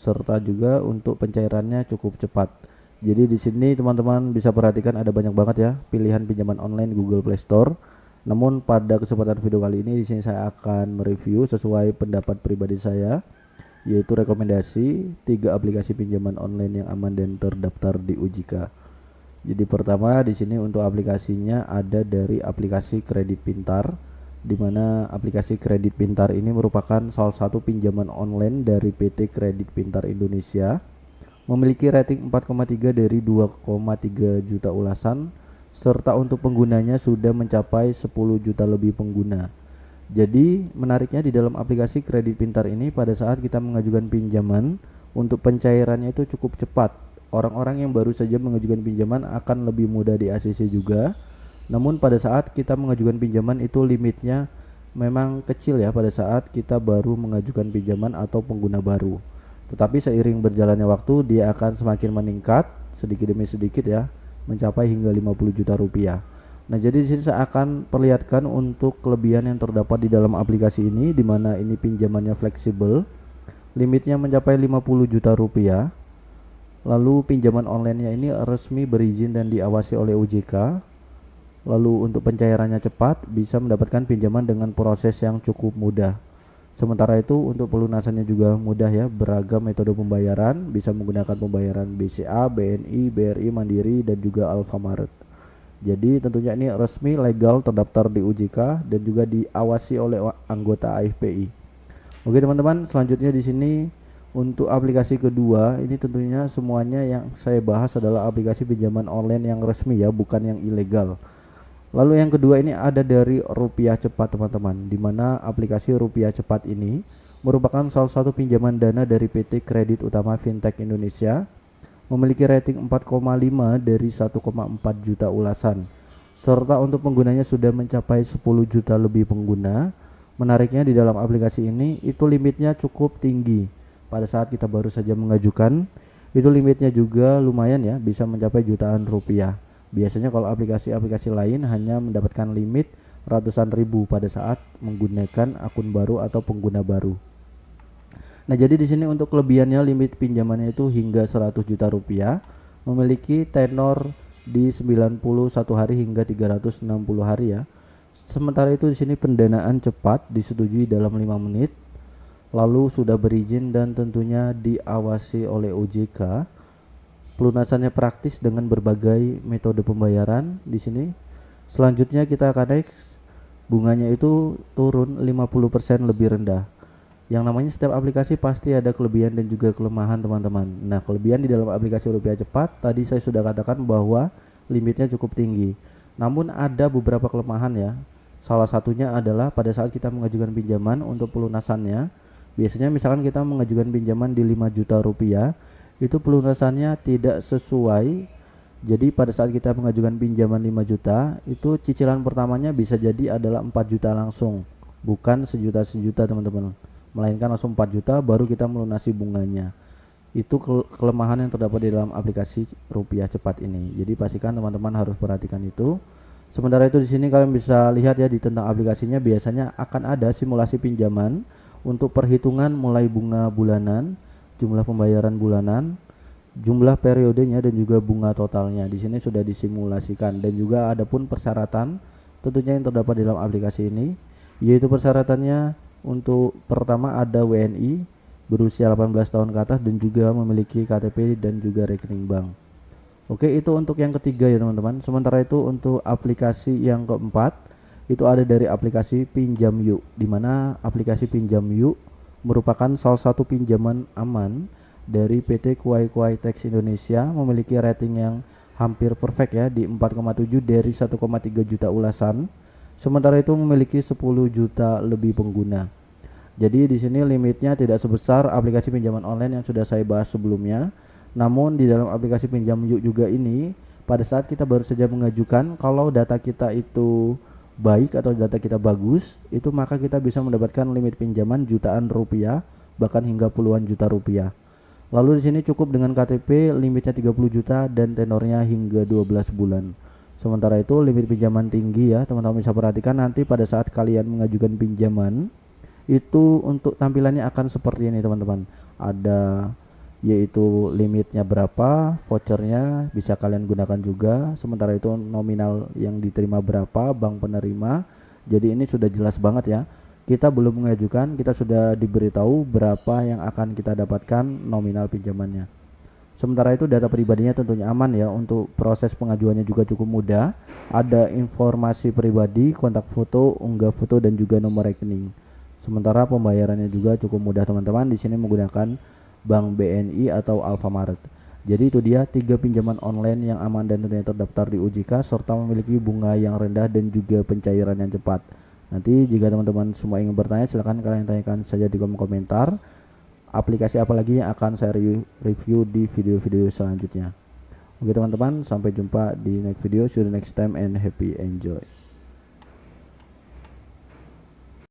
serta juga untuk pencairannya cukup cepat. Jadi di sini teman-teman bisa perhatikan ada banyak banget ya pilihan pinjaman online Google Play Store. Namun pada kesempatan video kali ini di sini saya akan mereview sesuai pendapat pribadi saya, yaitu rekomendasi 3 aplikasi pinjaman online yang aman dan terdaftar di OJK. Jadi pertama di sini untuk aplikasinya ada dari aplikasi Kredit Pintar, di mana aplikasi Kredit Pintar ini merupakan salah satu pinjaman online dari PT Kredit Pintar Indonesia. Memiliki rating 4,3 dari 2,3 juta ulasan, serta untuk penggunanya sudah mencapai 10 juta lebih pengguna. Jadi menariknya di dalam aplikasi Kredit Pintar ini pada saat kita mengajukan pinjaman, untuk pencairannya itu cukup cepat. Orang-orang yang baru saja mengajukan pinjaman akan lebih mudah di ACC juga. Namun pada saat kita mengajukan pinjaman itu limitnya memang kecil ya pada saat kita baru mengajukan pinjaman atau pengguna baru. Tetapi seiring berjalannya waktu dia akan semakin meningkat sedikit demi sedikit ya, mencapai hingga 50 juta rupiah. Nah, jadi di sini saya akan perlihatkan untuk kelebihan yang terdapat di dalam aplikasi ini, di mana ini pinjamannya fleksibel. Limitnya mencapai 50 juta rupiah. Lalu pinjaman online-nya ini resmi berizin dan diawasi oleh OJK. Lalu untuk pencairannya cepat, bisa mendapatkan pinjaman dengan proses yang cukup mudah. Sementara itu untuk pelunasannya juga mudah ya, beragam metode pembayaran, bisa menggunakan pembayaran BCA, BNI, BRI Mandiri dan juga Alfamart. Jadi tentunya ini resmi, legal, terdaftar di OJK dan juga diawasi oleh anggota AFPI. Oke teman-teman, selanjutnya di sini untuk aplikasi kedua ini tentunya semuanya yang saya bahas adalah aplikasi pinjaman online yang resmi ya, bukan yang ilegal. Lalu yang kedua ini ada dari Rupiah Cepat teman-teman, di mana aplikasi Rupiah Cepat ini merupakan salah satu pinjaman dana dari PT Kredit Utama Fintech Indonesia, memiliki rating 4,5 dari 1,4 juta ulasan, serta untuk penggunanya sudah mencapai 10 juta lebih pengguna. Menariknya di dalam aplikasi ini itu limitnya cukup tinggi. Pada saat kita baru saja mengajukan, itu limitnya juga lumayan ya, bisa mencapai jutaan rupiah. Biasanya kalau aplikasi-aplikasi lain hanya mendapatkan limit ratusan ribu pada saat menggunakan akun baru atau pengguna baru. Nah, jadi di sini untuk kelebihannya limit pinjamannya itu hingga 100 juta rupiah, memiliki tenor di 91 hari hingga 360 hari ya. Sementara itu di sini pendanaan cepat disetujui dalam 5 menit. Lalu sudah berizin dan tentunya diawasi oleh OJK. Pelunasannya praktis dengan berbagai metode pembayaran di sini. Selanjutnya kita akan next, bunganya itu turun 50% lebih rendah. Yang namanya setiap aplikasi pasti ada kelebihan dan juga kelemahan teman-teman. Nah, kelebihan di dalam aplikasi Rupiah Cepat tadi saya sudah katakan bahwa limitnya cukup tinggi. Namun ada beberapa kelemahan ya. Salah satunya adalah pada saat kita mengajukan pinjaman untuk pelunasannya, biasanya misalkan kita mengajukan pinjaman di 5 juta rupiah, itu pelunasannya tidak sesuai. Jadi pada saat kita mengajukan pinjaman 5 juta, itu cicilan pertamanya bisa jadi adalah 4 juta langsung, bukan sejuta teman-teman, melainkan langsung 4 juta baru kita melunasi bunganya. Itu kelemahan yang terdapat di dalam aplikasi Rupiah Cepat ini. Jadi pastikan teman-teman harus perhatikan itu. Sementara itu di sini kalian bisa lihat ya di tentang aplikasinya, biasanya akan ada simulasi pinjaman untuk perhitungan mulai bunga bulanan, jumlah pembayaran bulanan, jumlah periodenya dan juga bunga totalnya. Di sini sudah disimulasikan dan juga ada pun persyaratan tentunya yang terdapat di dalam aplikasi ini, yaitu persyaratannya untuk pertama ada WNI berusia 18 tahun ke atas dan juga memiliki KTP dan juga rekening bank. Oke, itu untuk yang ketiga ya teman-teman. Sementara itu untuk aplikasi yang keempat itu ada dari aplikasi Pinjam Yuk, di mana aplikasi Pinjam Yuk merupakan salah satu pinjaman aman dari PT Kuai Kuai Tax Indonesia, memiliki rating yang hampir perfect ya di 4,7 dari 1,3 juta ulasan. Sementara itu memiliki 10 juta lebih pengguna. Jadi di sini limitnya tidak sebesar aplikasi pinjaman online yang sudah saya bahas sebelumnya. Namun di dalam aplikasi Pinjam Yuk juga ini, pada saat kita baru saja mengajukan, kalau data kita itu baik atau data kita bagus, itu maka kita bisa mendapatkan limit pinjaman jutaan rupiah, bahkan hingga puluhan juta rupiah. Lalu di sini cukup dengan KTP, limitnya 30 juta dan tenornya hingga 12 bulan. Sementara itu limit pinjaman tinggi ya, teman-teman bisa perhatikan nanti pada saat kalian mengajukan pinjaman, itu untuk tampilannya akan seperti ini teman-teman. Ada yaitu limitnya berapa, vouchernya bisa kalian gunakan juga. Sementara itu nominal yang diterima berapa, bank penerima. Jadi ini sudah jelas banget ya. Kita belum mengajukan, kita sudah diberitahu berapa yang akan kita dapatkan nominal pinjamannya. Sementara itu data pribadinya tentunya aman ya. Untuk proses pengajuannya juga cukup mudah. Ada informasi pribadi, kontak foto, unggah foto, dan juga nomor rekening. Sementara pembayarannya juga cukup mudah teman-teman. Di sini menggunakan Bank BNI atau Alfamart. Jadi itu dia 3 pinjaman online yang aman dan tentunya terdaftar di OJK serta memiliki bunga yang rendah dan juga pencairan yang cepat. Nanti jika teman-teman semua ingin bertanya, silahkan kalian tanyakan saja di kolom komentar. Aplikasi apa lagi yang akan saya review di video-video selanjutnya. Oke teman-teman, sampai jumpa di next video. See you next time and happy enjoy.